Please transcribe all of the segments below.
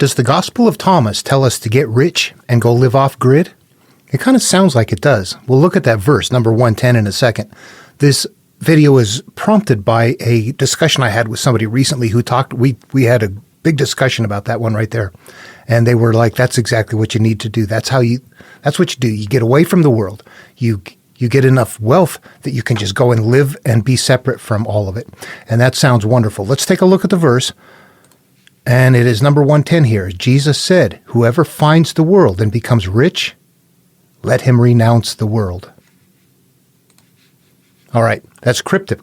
Does the Gospel of Thomas tell us to get rich and go live off grid? It kind of sounds like it does. We'll look at that verse, number 110, in a second. This video is prompted by a discussion I had with somebody recently who talked. We had a big discussion about that one right there. And they were like, that's exactly what you need to do. That's what you do. You get away from the world. You get enough wealth that you can just go and live and be separate from all of it. And that sounds wonderful. Let's take a look at the verse. And it is number 110 here. Jesus said, whoever finds the world and becomes rich, let him renounce the world. All right, that's cryptic.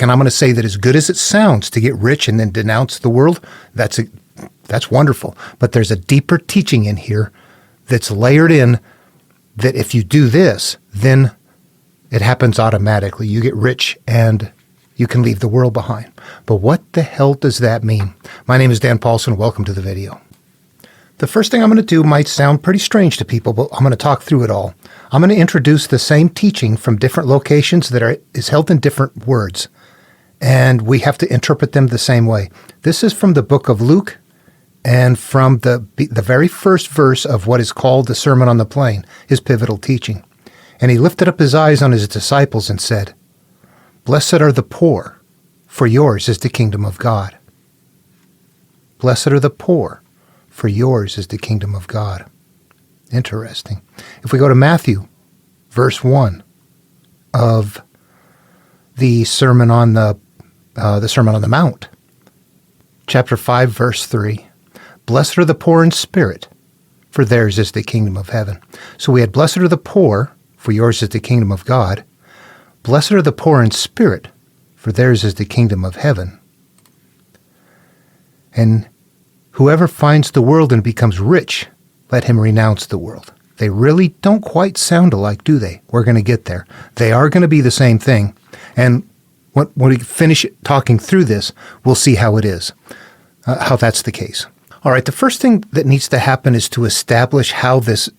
And I'm going to say that as good as it sounds to get rich and then denounce the world, that's wonderful. But there's a deeper teaching in here that's layered in that if you do this, then it happens automatically. You get rich and you can leave the world behind. But what the hell does that mean? My name is Dan Paulson. Welcome to the video. The first thing I'm going to do might sound pretty strange to people, but I'm going to talk through it all. I'm going to introduce the same teaching from different locations that is held in different words, and we have to interpret them the same way. This is from the book of Luke and from the very first verse of what is called the Sermon on the Plain, his pivotal teaching. And he lifted up his eyes on his disciples and said, Blessed are the poor, for yours is the kingdom of God. Blessed are the poor, for yours is the kingdom of God. Interesting. If we go to Matthew, verse 1 of the Sermon on the Mount, chapter 5, verse 3, Blessed are the poor in spirit, for theirs is the kingdom of heaven. So we had blessed are the poor, for yours is the kingdom of God. Blessed are the poor in spirit, for theirs is the kingdom of heaven. And whoever finds the world and becomes rich, let him renounce the world. They really don't quite sound alike, do they? We're going to get there. They are going to be the same thing. And when we finish talking through this, we'll see how it is, how that's the case. All right, the first thing that needs to happen is to establish how this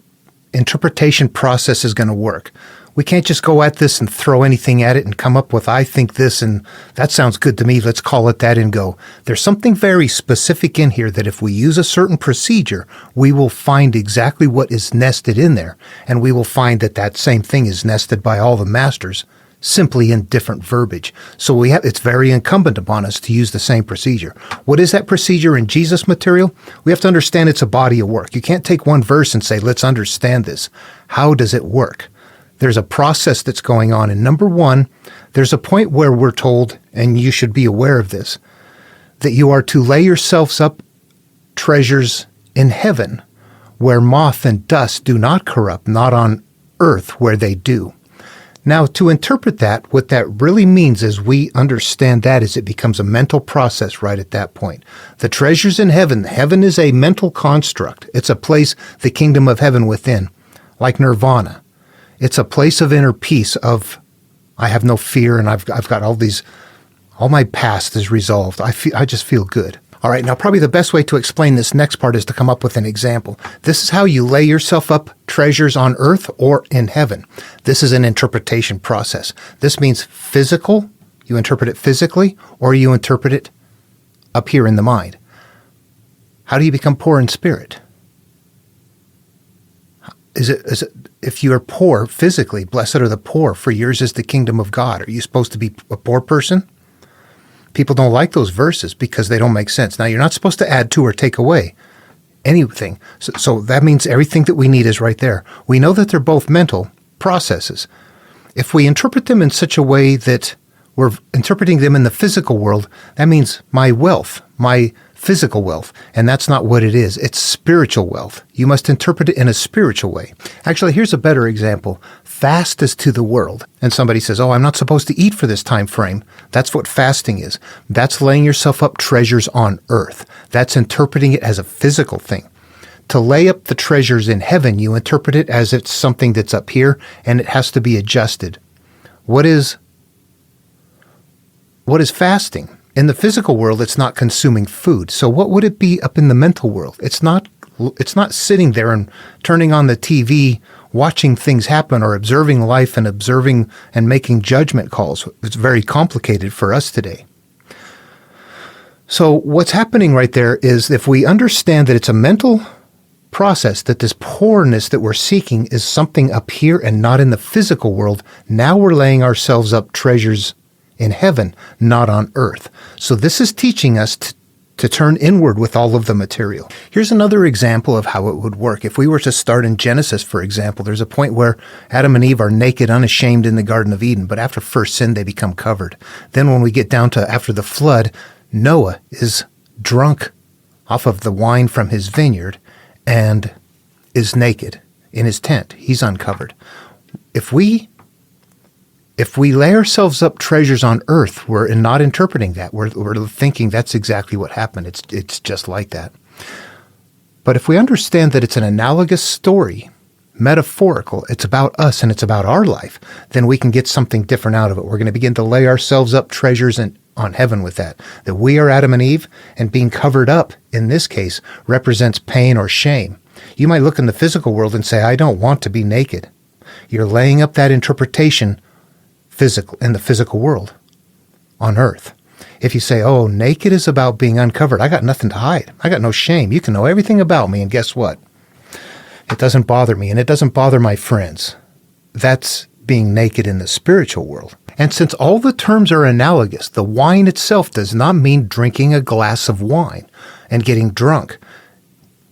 interpretation process is going to work. We can't just go at this and throw anything at it and come up with, I think this, and that sounds good to me, let's call it that and go. There's something very specific in here that if we use a certain procedure, we will find exactly what is nested in there, and we will find that that same thing is nested by all the masters, simply in different verbiage. So it's very incumbent upon us to use the same procedure. What is that procedure in Jesus material? We have to understand it's a body of work. You can't take one verse and say, let's understand this. How does it work? There's a process that's going on. And number one, there's a point where we're told, and you should be aware of this, that you are to lay yourselves up treasures in heaven, where moth and dust do not corrupt, not on earth where they do. Now, to interpret that, what that really means is we understand that is it becomes a mental process right at that point. The treasures in heaven, heaven is a mental construct. It's a place, the kingdom of heaven within, like nirvana. It's a place of inner peace of, I have no fear and I've got all my past is resolved. I just feel good. All right, now probably the best way to explain this next part is to come up with an example. This is how you lay yourself up treasures on earth or in heaven. This is an interpretation process. This means physical, you interpret it physically, or you interpret it up here in the mind. How do you become poor in spirit? Is it if you are poor physically, blessed are the poor, for yours is the kingdom of God. Are you supposed to be a poor person? People don't like those verses because they don't make sense. Now, you're not supposed to add to or take away anything. So that means everything that we need is right there. We know that they're both mental processes. If we interpret them in such a way that we're interpreting them in the physical world, that means my wealth, my physical wealth, and that's not what it is. It's spiritual wealth. You must interpret it in a spiritual way. Actually, here's a better example. Fast is to the world. And somebody says, oh, I'm not supposed to eat for this time frame. That's what fasting is. That's laying yourself up treasures on earth. That's interpreting it as a physical thing. To lay up the treasures in heaven, you interpret it as it's something that's up here, and it has to be adjusted. What is fasting? In the physical world, it's not consuming food. So what would it be up in the mental world? It's not sitting there and turning on the TV, watching things happen, or observing life and observing and making judgment calls. It's very complicated for us today. So what's happening right there is if we understand that it's a mental process, that this poorness that we're seeking is something up here and not in the physical world, now we're laying ourselves up treasures in heaven, not on earth. So this is teaching us to turn inward with all of the material. Here's another example of how it would work. If we were to start in Genesis, for example, there's a point where Adam and Eve are naked, unashamed in the Garden of Eden, but after first sin, they become covered. Then when we get down to after the flood, Noah is drunk off of the wine from his vineyard and is naked in his tent. He's uncovered. If we lay ourselves up treasures on earth, we're not interpreting that. We're thinking that's exactly what happened. It's just like that. But if we understand that it's an analogous story, metaphorical, it's about us and it's about our life, then we can get something different out of it. We're going to begin to lay ourselves up treasures on heaven with that. That we are Adam and Eve, and being covered up, in this case, represents pain or shame. You might look in the physical world and say, I don't want to be naked. You're laying up that interpretation in the physical world on earth. If you say, oh, naked is about being uncovered, I got nothing to hide. I got no shame. You can know everything about me, and guess what? It doesn't bother me, and it doesn't bother my friends. That's being naked in the spiritual world. And since all the terms are analogous, the wine itself does not mean drinking a glass of wine and getting drunk.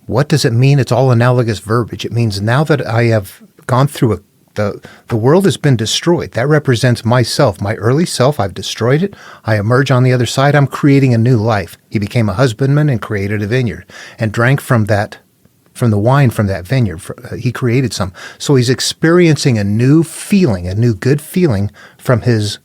What does it mean? It's all analogous verbiage. It means now that I have gone through the world has been destroyed. That represents myself, my early self. I've destroyed it. I emerge on the other side. I'm creating a new life. He became a husbandman and created a vineyard and drank from the wine from that vineyard. He created some. So he's experiencing a new feeling, a new good feeling from his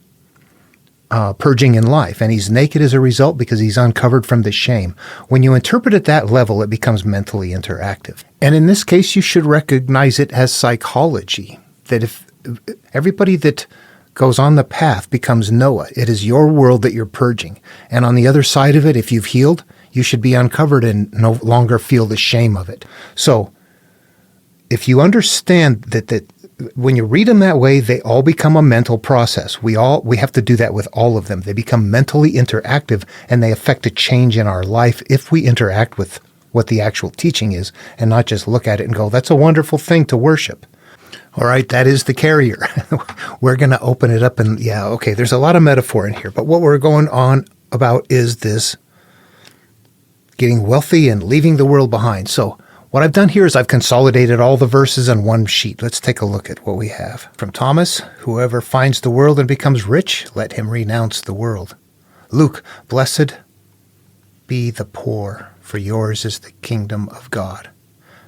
purging in life. And he's naked as a result because he's uncovered from the shame. When you interpret at that level, it becomes mentally interactive. And in this case, you should recognize it as psychology. That if everybody that goes on the path becomes Noah, it is your world that you're purging. And on the other side of it, if you've healed, you should be uncovered and no longer feel the shame of it. So if you understand that when you read them that way, they all become a mental process. We have to do that with all of them. They become mentally interactive, and they affect a change in our life if we interact with what the actual teaching is and not just look at it and go, that's a wonderful thing to worship. All right, that is the carrier. We're going to open it up and, there's a lot of metaphor in here. But what we're going on about is this getting wealthy and leaving the world behind. So what I've done here is I've consolidated all the verses on one sheet. Let's take a look at what we have. From Thomas, whoever finds the world and becomes rich, let him renounce the world. Luke, blessed be the poor, for yours is the kingdom of God.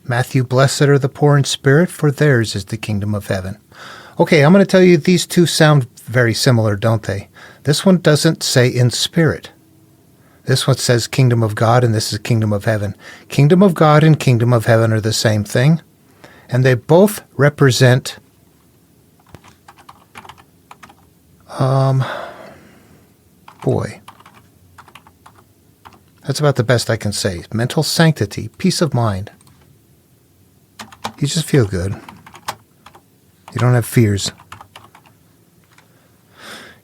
Matthew, blessed are the poor in spirit, for theirs is the kingdom of heaven. Okay, I'm going to tell you these two sound very similar, don't they? This one doesn't say in spirit. This one says kingdom of God, and this is kingdom of heaven. Kingdom of God and kingdom of heaven are the same thing, and they both represent that's about the best I can say. Mental sanctity, peace of mind. You just feel good. You don't have fears.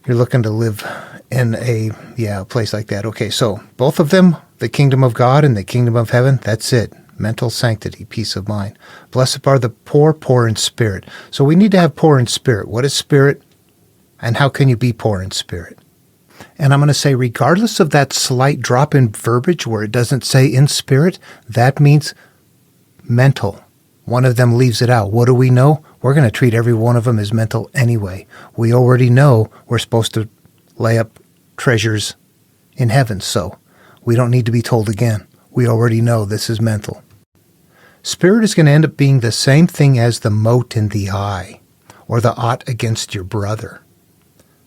You're looking to live in a place like that. Okay, so both of them, the kingdom of God and the kingdom of heaven, that's it. Mental sanctity, peace of mind. Blessed are the poor in spirit. So we need to have poor in spirit. What is spirit? And how can you be poor in spirit? And I'm going to say, regardless of that slight drop in verbiage where it doesn't say in spirit, that means mental. One of them leaves it out. What do we know? We're going to treat every one of them as mental anyway. We already know we're supposed to lay up treasures in heaven, so we don't need to be told again. We already know this is mental. Spirit is going to end up being the same thing as the mote in the eye or the ought against your brother.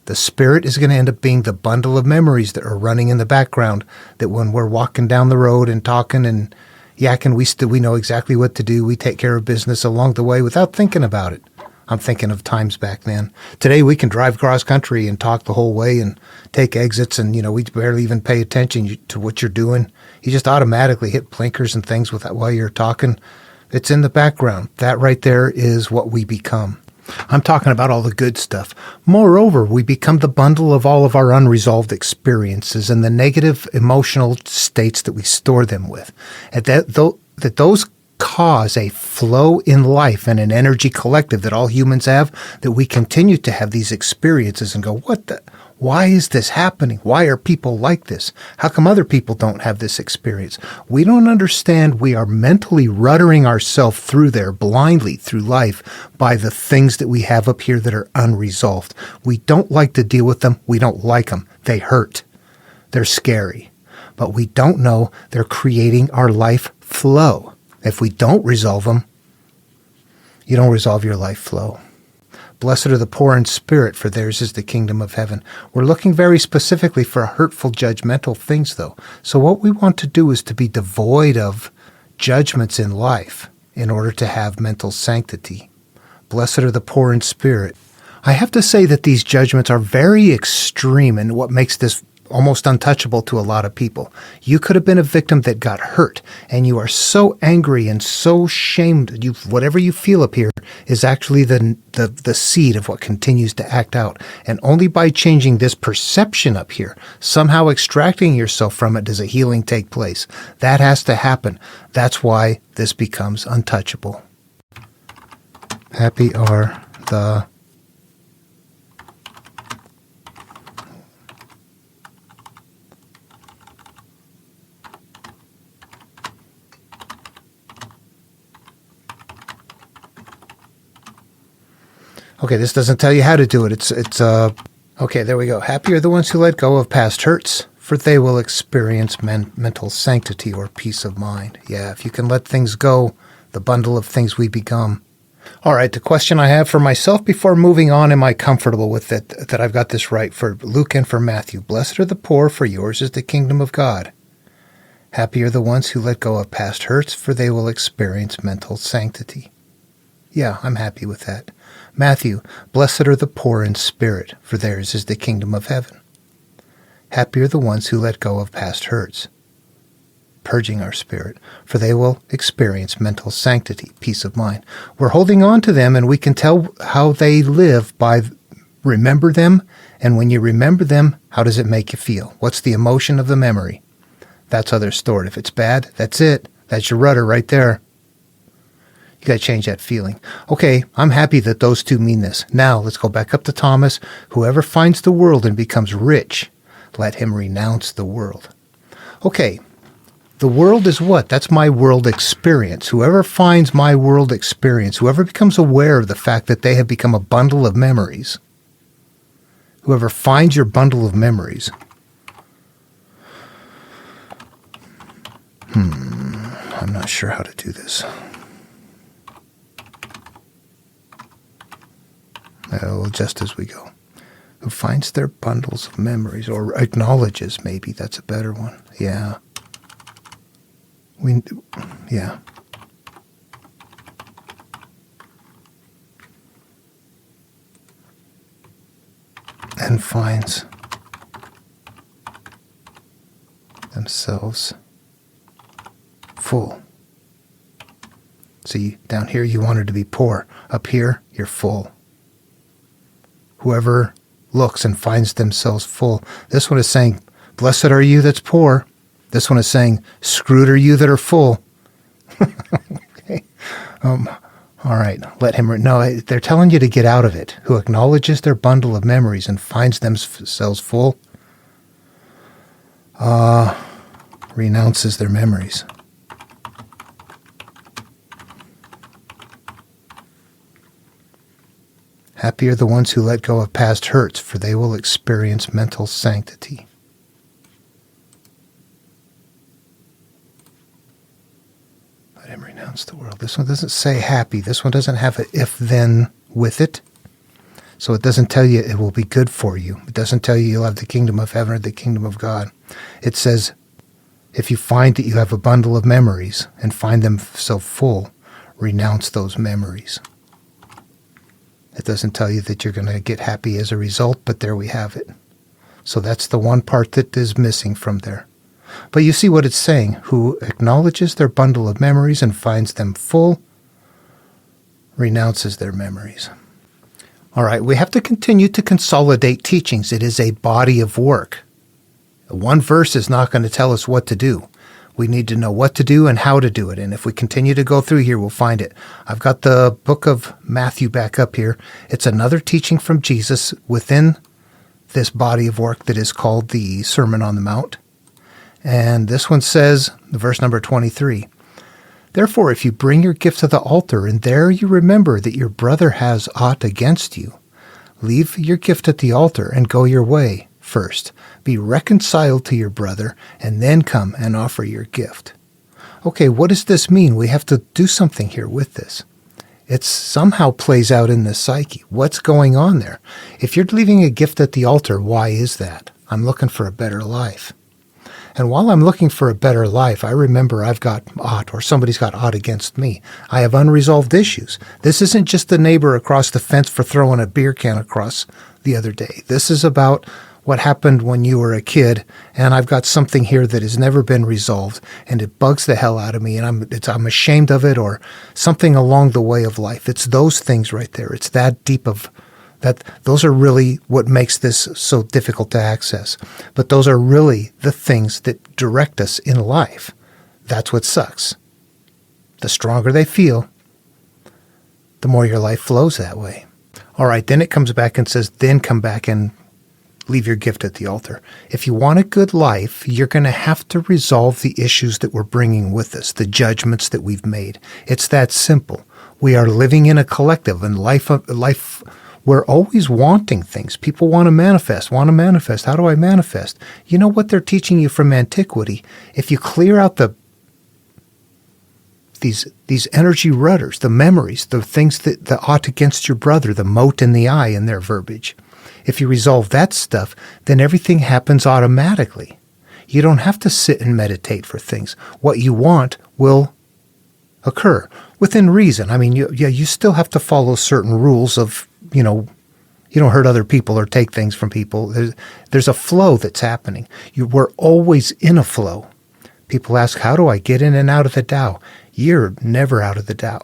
The spirit is going to end up being the bundle of memories that are running in the background, that when we're walking down the road and talking and yakking, we know exactly what to do. We take care of business along the way without thinking about it. I'm thinking of times back then. Today we can drive cross country and talk the whole way and take exits, and we barely even pay attention to what you're doing. You just automatically hit blinkers and things with that while you're talking. It's in the background. That right there is what we become. I'm talking about all the good stuff. Moreover, we become the bundle of all of our unresolved experiences and the negative emotional states that we store them with. And that those cause a flow in life and an energy collective that all humans have, that we continue to have these experiences and go, why is this happening? Why are people like this? How come other people don't have this experience? We don't understand we are mentally ruddering ourselves through there blindly through life by the things that we have up here that are unresolved. We don't like to deal with them. We don't like them. They hurt. They're scary. But we don't know they're creating our life flow. If we don't resolve them, you don't resolve your life flow. Blessed are the poor in spirit, for theirs is the kingdom of heaven. We're looking very specifically for hurtful, judgmental things, though. So what we want to do is to be devoid of judgments in life in order to have mental sanctity. Blessed are the poor in spirit. I have to say that these judgments are very extreme, and what makes this almost untouchable to a lot of people. You could have been a victim that got hurt, and you are so angry and so shamed. Whatever you feel up here is actually the seed of what continues to act out. And only by changing this perception up here, somehow extracting yourself from it, does a healing take place. That has to happen. That's why this becomes untouchable. Happy are the Okay, this doesn't tell you how to do it. Okay, there we go. Happy are the ones who let go of past hurts, for they will experience mental sanctity or peace of mind. Yeah, if you can let things go, the bundle of things we become. All right, the question I have for myself before moving on, am I comfortable with it, that I've got this right, for Luke and for Matthew? Blessed are the poor, for yours is the kingdom of God. Happy are the ones who let go of past hurts, for they will experience mental sanctity. Yeah, I'm happy with that. Matthew, blessed are the poor in spirit, for theirs is the kingdom of heaven. Happy are the ones who let go of past hurts, purging our spirit, for they will experience mental sanctity, peace of mind. We're holding on to them, and we can tell how they live by remember them. And when you remember them, how does it make you feel? What's the emotion of the memory? That's how they're stored. If it's bad, that's it. That's your rudder right there. You got to change that feeling. Okay, I'm happy that those two mean this. Now, let's go back up to Thomas. Whoever finds the world and becomes rich, let him renounce the world. Okay, the world is what? That's my world experience. Whoever finds my world experience, whoever becomes aware of the fact that they have become a bundle of memories, whoever finds your bundle of memories, I'm not sure how to do this. We'll adjust as we go. Who finds their bundles of memories, or acknowledges, maybe that's a better one. Yeah. Yeah. And finds themselves full. See, down here you wanted to be poor. Up here, you're full. Whoever looks and finds themselves full. This one is saying, blessed are you that's poor. This one is saying, screwed are you that are full. Okay. All right. Let him. No, they're telling you to get out of it. Who acknowledges their bundle of memories and finds themselves full, renounces their memories. Happy are the ones who let go of past hurts, for they will experience mental sanctity. Let him renounce the world. This one doesn't say happy. This one doesn't have an if-then with it. So it doesn't tell you it will be good for you. It doesn't tell you you'll have the kingdom of heaven or the kingdom of God. It says, if you find that you have a bundle of memories and find them so full, renounce those memories. It doesn't tell you that you're going to get happy as a result, but there we have it. So that's the one part that is missing from there. But you see what it's saying. Who acknowledges their bundle of memories and finds them full, renounces their memories. All right, we have to continue to consolidate teachings. It is a body of work. One verse is not going to tell us what to do. We need to know what to do and how to do it. And if we continue to go through here, we'll find it. I've got the book of Matthew back up here. It's another teaching from Jesus within this body of work that is called the Sermon on the Mount. And this one says, verse number 23, "Therefore, if you bring your gift to the altar, and there you remember that your brother has aught against you, leave your gift at the altar and go your way first. Be reconciled to your brother, and then come and offer your gift." Okay, what does this mean? We have to do something here with this. It somehow plays out in the psyche. What's going on there? If you're leaving a gift at the altar, why is that? I'm looking for a better life. And while I'm looking for a better life, I remember I've got aught, or somebody's got aught against me. I have unresolved issues. This isn't just the neighbor across the fence for throwing a beer can across the other day. This is about what happened when you were a kid, and I've got something here that has never been resolved, and it bugs the hell out of me, and I'm ashamed of it, or something along the way of life. It's those things right there. It's that deep of that. Those are really what makes this so difficult to access. But those are really the things that direct us in life. That's what sucks. The stronger they feel, the more your life flows that way. All right, then it comes back and says, then come back and leave your gift at the altar. If you want a good life, you're going to have to resolve the issues that we're bringing with us, the judgments that we've made. It's that simple. We are living in a collective, and life. We're always wanting things. People want to manifest. How do I manifest? You know what they're teaching you from antiquity? If you clear out these energy rudders, the memories, the things that ought against your brother, the mote in the eye in their verbiage. If you resolve that stuff, then everything happens automatically. You don't have to sit and meditate for things. What you want will occur within reason. I mean, you still have to follow certain rules of, you don't hurt other people or take things from people. There's a flow that's happening. We're always in a flow. People ask, how do I get in and out of the Tao? You're never out of the Tao.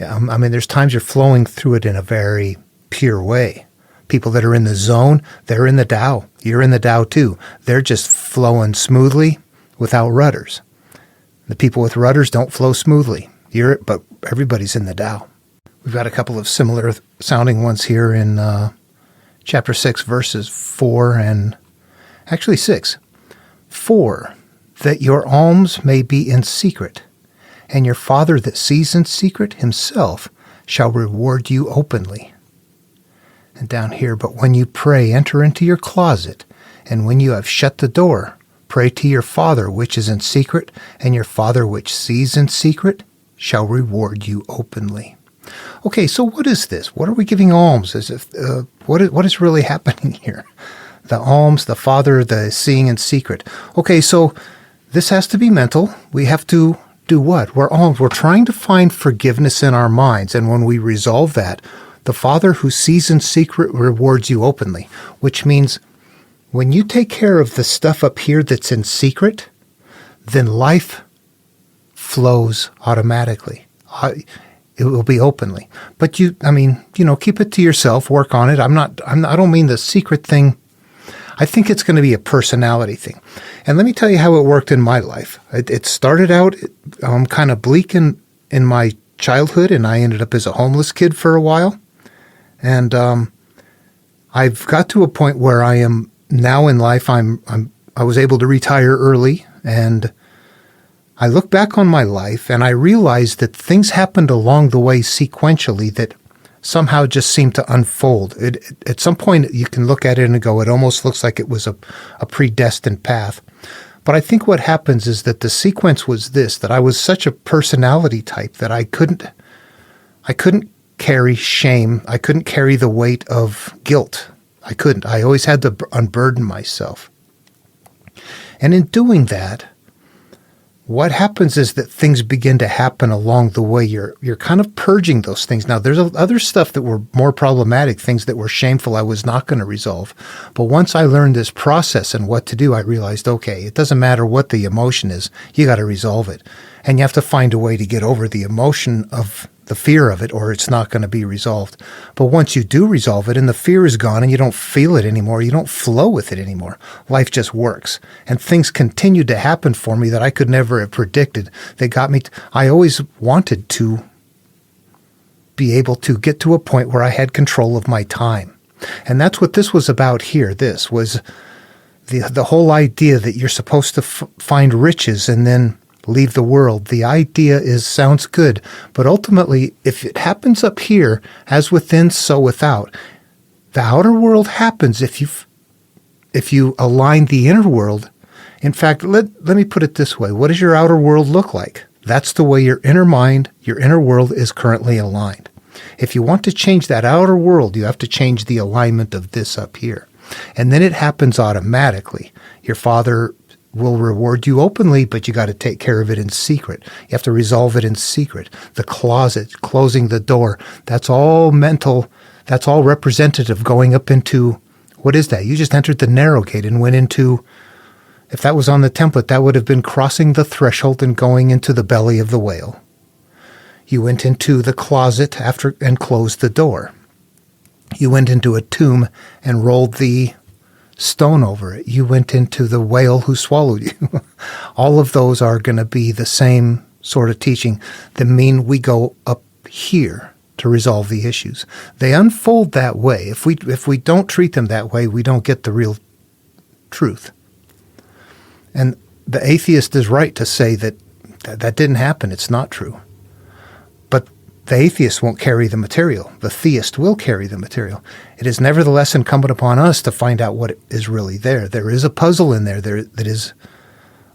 I mean, there's times you're flowing through it in a very pure way. People that are in the zone, they're in the Tao. You're in the Tao too. They're just flowing smoothly without rudders. The people with rudders don't flow smoothly. But everybody's in the Tao. We've got a couple of similar sounding ones here in chapter 6, verses 4 and actually 6. 4, that your alms may be in secret, and your Father that sees in secret himself shall reward you openly. And down here, but when you pray, enter into your closet, and when you have shut the door, pray to your Father which is in secret, and your Father which sees in secret shall reward you openly. Okay, so what is this? What are we giving alms? What is really happening here? The alms, the Father, the seeing in secret. Okay, so this has to be mental. We have to do what? We're trying to find forgiveness in our minds, and when we resolve that, the Father who sees in secret rewards you openly, which means when you take care of the stuff up here that's in secret, then life flows automatically. It will be openly. But keep it to yourself, work on it. I don't mean the secret thing. I think it's going to be a personality thing. And let me tell you how it worked in my life. It started out kind of bleak in my childhood, and I ended up as a homeless kid for a while. And I've got to a point where I am now in life. I was able to retire early, and I look back on my life and I realized that things happened along the way sequentially that somehow just seemed to unfold. At some point you can look at it and go, it almost looks like it was a predestined path. But I think what happens is that the sequence was this, that I was such a personality type that I couldn't carry shame. I couldn't carry the weight of guilt. I couldn't. I always had to unburden myself. And in doing that, what happens is that things begin to happen along the way. You're kind of purging those things. Now, there's other stuff that were more problematic, things that were shameful I was not going to resolve. But once I learned this process and what to do, I realized, okay, it doesn't matter what the emotion is. You got to resolve it. And you have to find a way to get over the emotion of the fear of it, or it's not going to be resolved. But once you do resolve it and the fear is gone and you don't feel it anymore, you don't flow with it anymore, life just works. And things continued to happen for me that I could never have predicted. They got me. I always wanted to be able to get to a point where I had control of my time. And that's what this was about here. This was the whole idea that you're supposed to find riches and then leave the world. The idea sounds good, but ultimately, if it happens up here, as within, so without, the outer world happens if you align the inner world. In fact, let me put it this way. What does your outer world look like? That's the way your inner mind, your inner world is currently aligned. If you want to change that outer world, you have to change the alignment of this up here. And then it happens automatically. Your Father will reward you openly, but you got to take care of it in secret. You have to resolve it in secret. The closet, closing the door, that's all mental. That's all representative going up into, what is that? You just entered the narrow gate and went into, if that was on the template, that would have been crossing the threshold and going into the belly of the whale. You went into the closet after and closed the door. You went into a tomb and rolled the stone over it. You went into the whale who swallowed you. All of those are going to be the same sort of teaching that mean we go up here to resolve the issues. They unfold that way. If we don't treat them that way, we don't get the real truth. And the atheist is right to say that didn't happen. It's not true. But the atheist won't carry the material. The theist will carry the material. It is nevertheless incumbent upon us to find out what is really there. There is a puzzle in there that is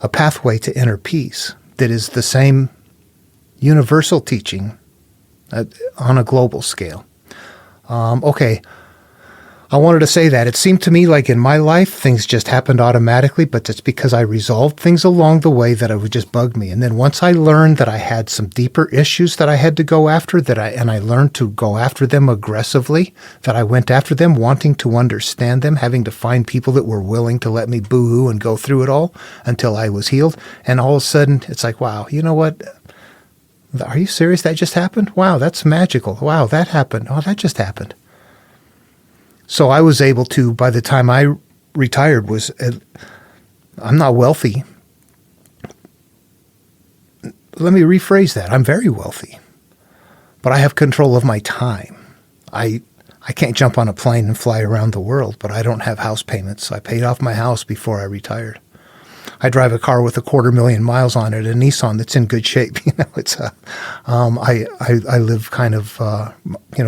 a pathway to inner peace, that is the same universal teaching on a global scale. Okay, I wanted to say that. It seemed to me like in my life, things just happened automatically, but it's because I resolved things along the way that it would just bug me. And then once I learned that I had some deeper issues that I had to go after, and I learned to go after them aggressively, that I went after them, wanting to understand them, having to find people that were willing to let me boo-hoo and go through it all until I was healed. And all of a sudden, it's like, wow, you know what? Are you serious? That just happened? Wow, that's magical. Wow, that happened. Oh, that just happened. So I was able to, by the time I retired, I'm not wealthy. Let me rephrase that. I'm very wealthy, but I have control of my time. I can't jump on a plane and fly around the world, but I don't have house payments. I paid off my house before I retired. I drive a car with 250,000 miles on it, a Nissan that's in good shape. It's I live kind of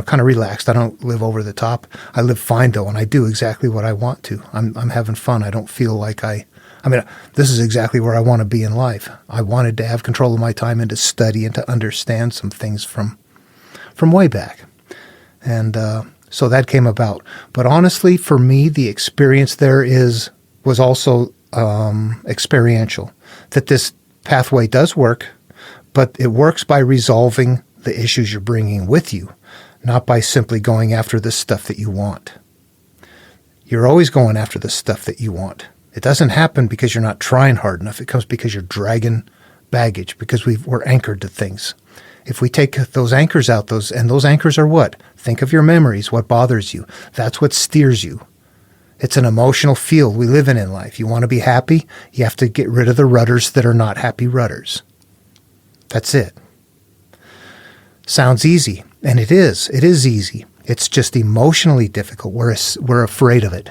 relaxed. I don't live over the top. I live fine though, and I do exactly what I want to. I'm having fun. I don't feel like this is exactly where I want to be in life. I wanted to have control of my time and to study and to understand some things from way back, and so that came about. But honestly, for me, the experience there was also experiential, that this pathway does work, but it works by resolving the issues you're bringing with you, not by simply going after the stuff that you want. You're always going after the stuff that you want. It doesn't happen because you're not trying hard enough. It comes because you're dragging baggage, because we're anchored to things. If we take those anchors out, those anchors are what? Think of your memories, what bothers you. That's what steers you. It's an emotional field we live in life. You want to be happy, you have to get rid of the rudders that are not happy rudders. That's it. Sounds easy, and it is. It is easy. It's just emotionally difficult. We're afraid of it.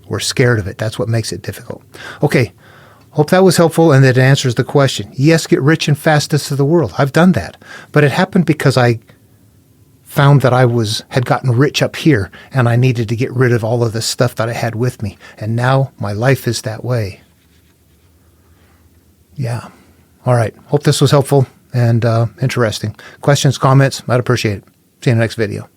We're scared of it. That's what makes it difficult. Okay, hope that was helpful and that it answers the question. Yes, get rich and fastest of the world. I've done that, but it happened because I found that I had gotten rich up here, and I needed to get rid of all of the stuff that I had with me. And now my life is that way. Yeah. All right. Hope this was helpful and interesting. Questions, comments, I'd appreciate it. See you in the next video.